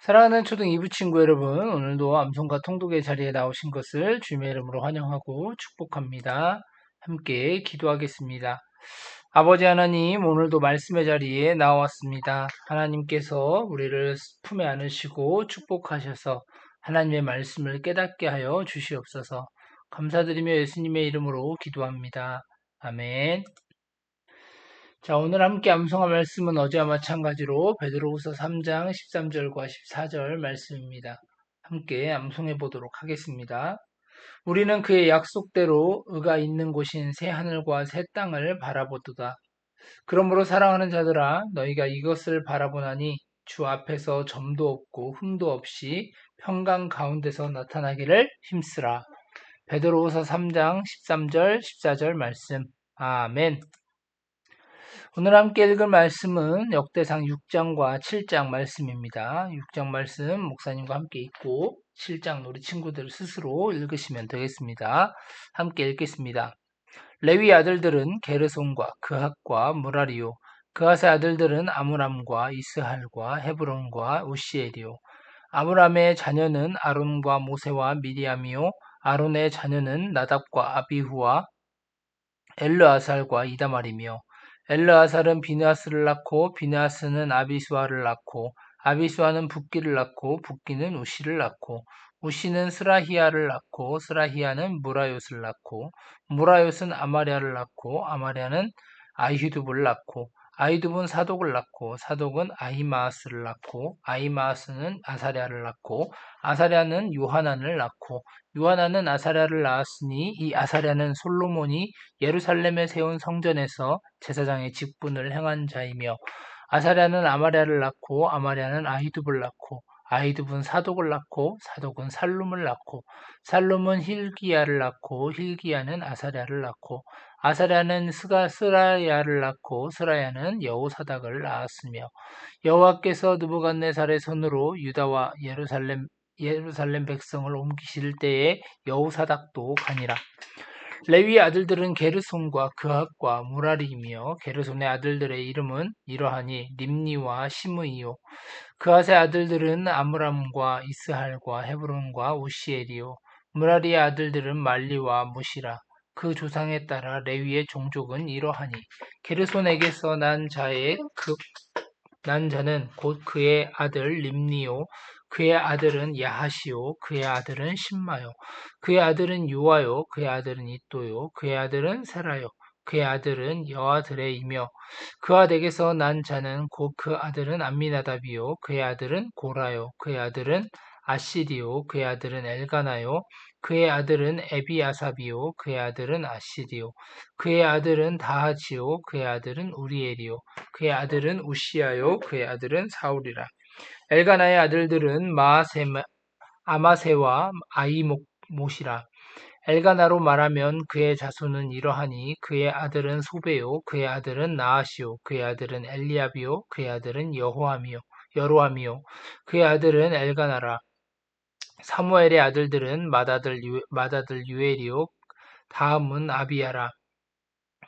사랑하는 초등 2부 친구 여러분, 오늘도 암송과 통독의 자리에 나오신 것을 주님의 이름으로 환영하고 축복합니다. 함께 기도하겠습니다. 아버지 하나님, 오늘도 말씀의 자리에 나왔습니다. 하나님께서 우리를 품에 안으시고 축복하셔서 하나님의 말씀을 깨닫게 하여 주시옵소서. 감사드리며 예수님의 이름으로 기도합니다. 아멘. 자, 오늘 함께 암송할 말씀은 어제와 마찬가지로 베드로후서 3장 13절과 14절 말씀입니다. 함께 암송해 보도록 하겠습니다. 우리는 그의 약속대로 의가 있는 곳인 새 하늘과 새 땅을 바라보도다. 그러므로 사랑하는 자들아, 너희가 이것을 바라보나니 주 앞에서 점도 없고 흠도 없이 평강 가운데서 나타나기를 힘쓰라. 베드로후서 3장 13절 14절 말씀. 아멘. 오늘 함께 읽을 말씀은 역대상 6장과 7장 말씀입니다. 6장 말씀 목사님과 함께 읽고 7장 우리 친구들 스스로 읽으시면 되겠습니다. 함께 읽겠습니다. 레위 아들들은 게르손과 그핫과 무라리요. 그핫의 아들들은 아므람과 이스할과 헤브론과 우시엘이요. 아므람의 자녀는 아론과 모세와 미리암이요. 아론의 자녀는 나답과 아비후와 엘르아살과 이다말이며 엘르아살은 비느하스를 낳고 비느하스는 아비수아를 낳고 아비수아는 붓기를 낳고 붓기는 우시를 낳고 우시는 스라히야를 낳고 스라히야는 무라요스를 낳고 무라요스는 아마랴를 낳고 아마랴는 아히두브를 낳고 아히두브는 사독을 낳고 사독은 아히마아스를 낳고 아히마아스는 아사랴를 낳고 아사랴는 요하난을 낳고 요하난은 아사랴를 낳았으니 이 아사랴는 솔로몬이 예루살렘에 세운 성전에서 제사장의 직분을 행한 자이며 아사랴는 아마랴를 낳고 아마랴는 아히두브를 낳고 아히두브는 사독을 낳고 사독은 살룸을 낳고 살룸은 hil기야를 낳고 hil기야는 아사랴를 낳고 아사랴는 스라야를 낳고 스라야는 여호사닥을 낳았으며 여호와께서 느부갓네살의 손으로 유다와 예루살렘 백성을 옮기실 때에 여호사닥도 가니라. 레위 아들들은 게르손과 그핫과 무라리이며 게르손의 아들들의 이름은 이러하니 림니와 시므이요. 그핫의 아들들은 아므람과 이스할과 헤브론과 우시엘이요. 무라리의 아들들은 말리와 무시라. 그 조상에 따라 레위의 종족은 이러하니 게르손에게서 난 자는 곧 그의 아들 림니요. 그의 아들은 야하시요. 그의 아들은 심마요. 그의 아들은 요아요. 그의 아들은 이또요. 그의 아들은 세라요. 그의 아들은 여아들의이며 그 아들에게서 난 자는 곧 그 아들은 암미나답이요. 그의 아들은 고라요. 그의 아들은 아시리요. 그의 아들은 엘가나요. 그의 아들은 에비아삽이요. 그의 아들은 아시리요. 그의 아들은 다하지요. 그의 아들은 우리엘이요. 그의 아들은 우시야요. 그의 아들은 사울이라. 엘가나의 아들들은 아마세와 아이못이라. 엘가나로 말하면 그의 자손은 이러하니 그의 아들은 소베요. 그의 아들은 나아시요. 그의 아들은 엘리압이요. 그의 아들은 여로함이요. 그의 아들은 엘가나라. 사무엘의 아들들은 맏아들 유엘이요. 다음은 아비야라.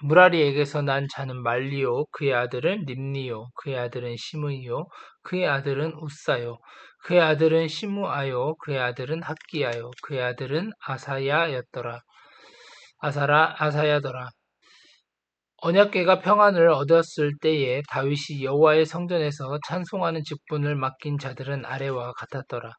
무라리에게서 난 자는 말리요. 그의 아들은 림니요. 그의 아들은 시므이요. 그의 아들은 우사요. 그의 아들은 시므아요. 그의 아들은 학기야요. 그의 아들은 아사야더라. 언약궤가 평안을 얻었을 때에 다윗이 여호와의 성전에서 찬송하는 직분을 맡긴 자들은 아래와 같았더라.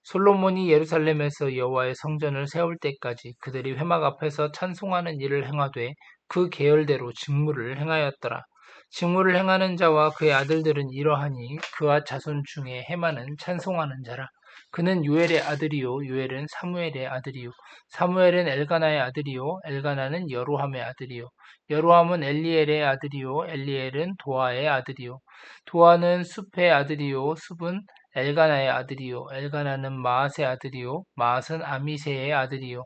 솔로몬이 예루살렘에서 여호와의 성전을 세울 때까지 그들이 회막 앞에서 찬송하는 일을 행하되 그 계열대로 직무를 행하였더라. 직무를 행하는 자와 그의 아들들은 이러하니 그와 자손 중에 헤만은 찬송하는 자라. 그는 요엘의 아들이요 요엘은 사무엘의 아들이요 사무엘은 엘가나의 아들이요 엘가나는 여로함의 아들이요 여로함은 엘리엘의 아들이요 엘리엘은 도아의 아들이요 도아는 숲의 아들이요 숲은 엘가나의 아들이요 엘가나는 마앗의 아들이요 마앗은 아미세의 아들이요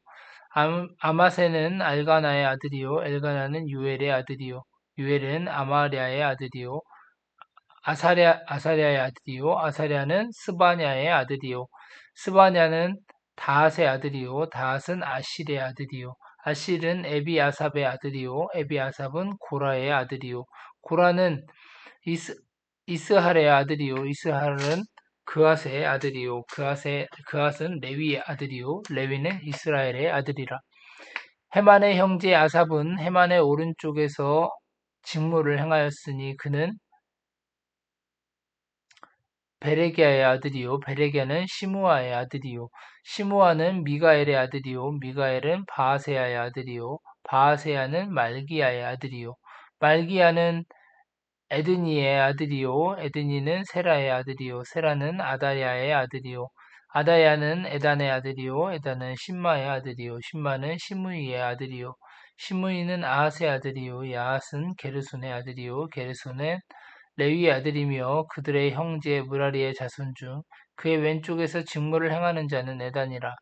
아마세는 엘가나의 아들이요 엘가나는 유엘의 아들이요 유엘은 아마랴의 아들이요 아사랴의 아들이요 아사랴는 스바냐의 아들이요 스바냐는 다핫의 아들이요 다핫은 아실의 아들이요 아실은 에비아삽의 아들이요 에비아삽은 고라의 아들이요 고라는 이스할의 아들이요 이스할은 그앗의 아들이요 그앗은 레위의 아들이요 레위는 이스라엘의 아들이라. 헤만의 형제 아삽은 헤만의 오른쪽에서 직무를 행하였으니 그는 베레기야의 아들이요 베레기야는 시므아의 아들이요 시므아는 미가엘의 아들이요 미가엘은 바아세야의 아들이요 바아세야는 말기야의 아들이요 말기야는 에드니의 아들이요 에드니는 세라의 아들이요 세라는 아다야의 아들이요 아다야는 에단의 아들이요 에단은 심마의 아들이요 심마는 시므이의 아들이요 시므이는 아핫의 아들이요 야핫은 게르손의 아들이요 게르손은 레위의 아들이며 그들의 형제 무라리의 자손 중 그의 왼쪽에서 직무를 행하는 자는 에단이라.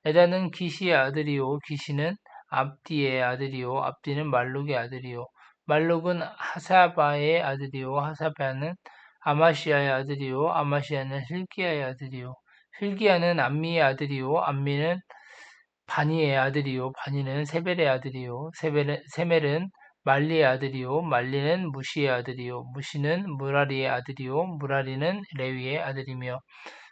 에단은 기시의 아들이요 기시는 압디의 아들이요 압디는 말룩의 아들이요 말룩은 하사바의 아들이요 하사바는 아마시아의 아들이요 아마시아는 hil기야의 아들이요 hil기야는 암미의 아들이요 암미는 바니의 아들이요 바니는 세벨의 아들이요 세멜은 말리의 아들이요 말리는 무시의 아들이요 무시는 무라리의 아들이요 무라리는 레위의 아들이며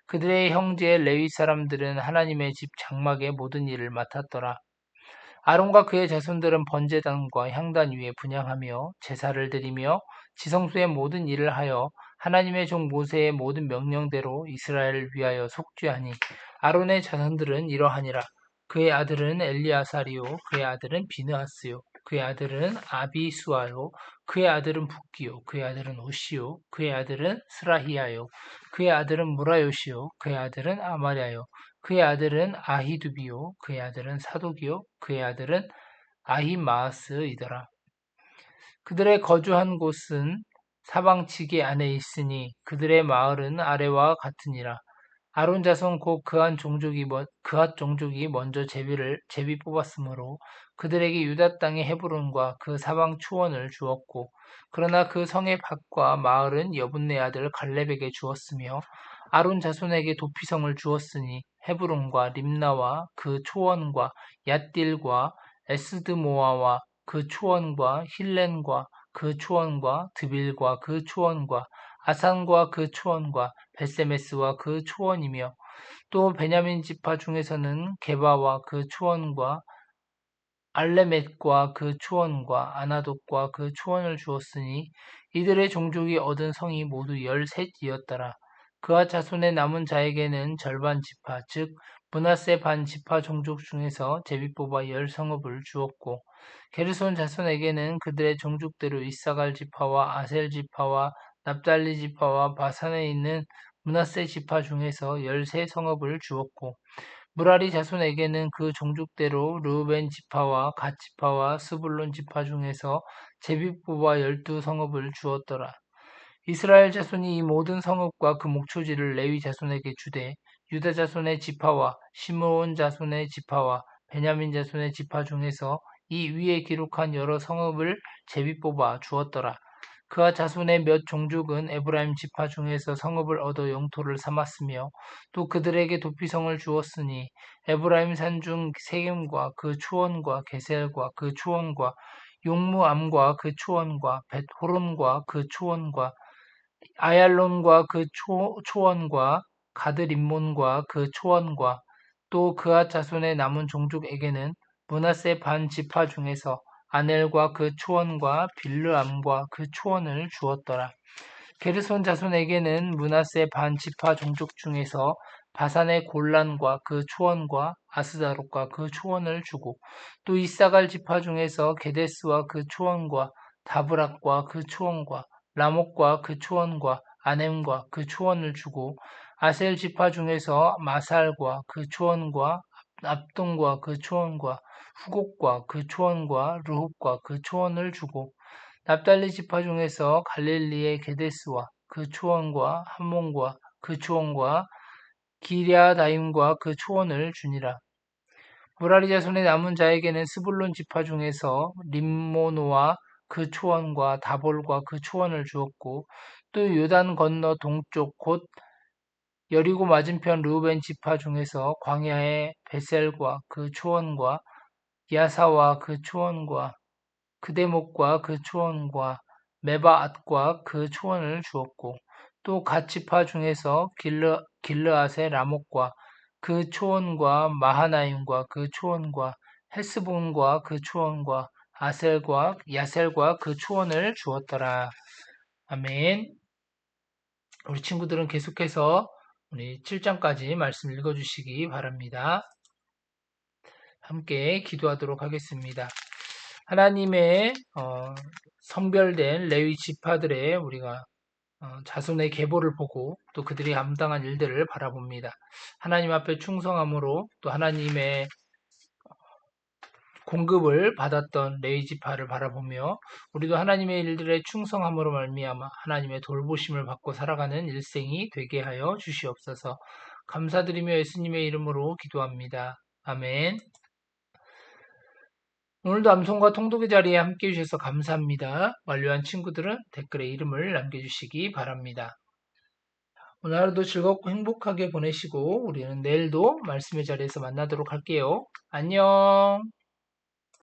그들의 형제 레위 사람들은 하나님의 집 장막의 모든 일을 맡았더라. 아론과 그의 자손들은 번제단과 향단 위에 분향하며 제사를 드리며 지성소의 모든 일을 하여 하나님의 종 모세의 모든 명령대로 이스라엘을 위하여 속죄하니 아론의 자손들은 이러하니라. 그의 아들은 엘리아살이요 그의 아들은 비느하스요 그의 아들은 아비수아요 그의 아들은 붓기요 그의 아들은 오시요 그의 아들은 스라히야요 그의 아들은 무라요시요 그의 아들은 아마랴요 그의 아들은 아히두비요 그의 아들은 사독이요 그의 아들은 아히마아스이더라. 그들의 거주한 곳은 사방치기 안에 있으니 그들의 마을은 아래와 같으니라. 아론 자손 곧 그앗 종족이 먼저 제비 뽑았으므로 그들에게 유다 땅의 헤브론과 그 사방 초원을 주었고 그러나 그 성의 밭과 마을은 여분네 아들 갈렙에게 주었으며 아론 자손에게 도피성을 주었으니 헤브론과 림나와 그 초원과 얏딜과 에스드모아와 그 초원과 힐렌과 그 초원과 드빌과 그 초원과 아산과 그 초원과 벳세메스와 그 초원이며 또 베냐민 지파 중에서는 게바와 그 초원과 알레멧과 그 초원과 아나돗과 그 초원을 주었으니 이들의 종족이 얻은 성이 모두 13이었더라. 그와 자손의 남은 자에게는 절반 지파 즉 므낫세 반 지파 종족 중에서 제비 뽑아 10성읍을 주었고 게르손 자손에게는 그들의 종족대로 이사갈 지파와 아셀 지파와 납달리 지파와 바산에 있는 므낫세 지파 중에서 13성읍을 주었고 무라리 자손에게는 그 종족대로 르우벤 지파와 갓 지파와 스불론 지파 중에서 제비 뽑아 12성읍을 주었더라. 이스라엘 자손이 이 모든 성읍과 그 목초지를 레위 자손에게 주되 유다 자손의 지파와 시므온 자손의 지파와 베냐민 자손의 지파 중에서 이 위에 기록한 여러 성읍을 제비 뽑아 주었더라. 그와 자손의 몇 종족은 에브라임 지파 중에서 성읍을 얻어 영토를 삼았으며 또 그들에게 도피성을 주었으니 에브라임 산중 세겜과 그 초원과 게셀과 그 초원과 용무암과 그 초원과 벳호론과 그 초원과 아얄론과 그 초원과 가드림몬과 그 초원과 또 그앗 자손의 남은 종족에게는 므낫세 반 지파 중에서 아넬과 그 초원과 빌르암과 그 초원을 주었더라. 게르손 자손에게는 므낫세 반 지파 종족 중에서 바산의 골란과 그 초원과 아스다롯과 그 초원을 주고 또 이사갈 지파 중에서 게데스와 그 초원과 다브락과 그 초원과 라목과 그 초원과 아넴과 그 초원을 주고 아셀 지파 중에서 마살과 그 초원과 압동과 그 초원과 후곡과 그 초원과 르홉과 그 초원을 주고 납달리 지파 중에서 갈릴리의 게데스와 그 초원과 함몬과 그 초원과 기랴다임과 그 초원을 주니라. 무라리 자손의 남은 자에게는 스불론 지파 중에서 림모노와 그 초원과 다볼과 그 초원을 주었고 또 요단 건너 동쪽 곧 여리고 맞은편 르우벤 지파 중에서 광야의 베셀과 그 초원과 야사와 그 초원과 그대목과 그 초원과 메바앗과 그 초원을 주었고 또 갓 지파 중에서 길르앗의 라목과 그 초원과 마하나임과 그 초원과 헤스본과 그 초원과 아셀과 야셀과 그 초원을 주었더라. 아멘. 우리 친구들은 계속해서 우리 7장까지 말씀 읽어주시기 바랍니다. 함께 기도하도록 하겠습니다. 하나님의 선별된 레위 지파들의 우리가 자손의 계보를 보고 또 그들이 감당한 일들을 바라봅니다. 하나님 앞에 충성함으로 또 하나님의 공급을 받았던 레위 지파를 바라보며 우리도 하나님의 일들에 충성함으로 말미암아 하나님의 돌보심을 받고 살아가는 일생이 되게 하여 주시옵소서. 감사드리며 예수님의 이름으로 기도합니다. 아멘. 오늘도 암송과 통독의 자리에 함께 해주셔서 감사합니다. 완료한 친구들은 댓글에 이름을 남겨주시기 바랍니다. 오늘 하루도 즐겁고 행복하게 보내시고 우리는 내일도 말씀의 자리에서 만나도록 할게요. 안녕.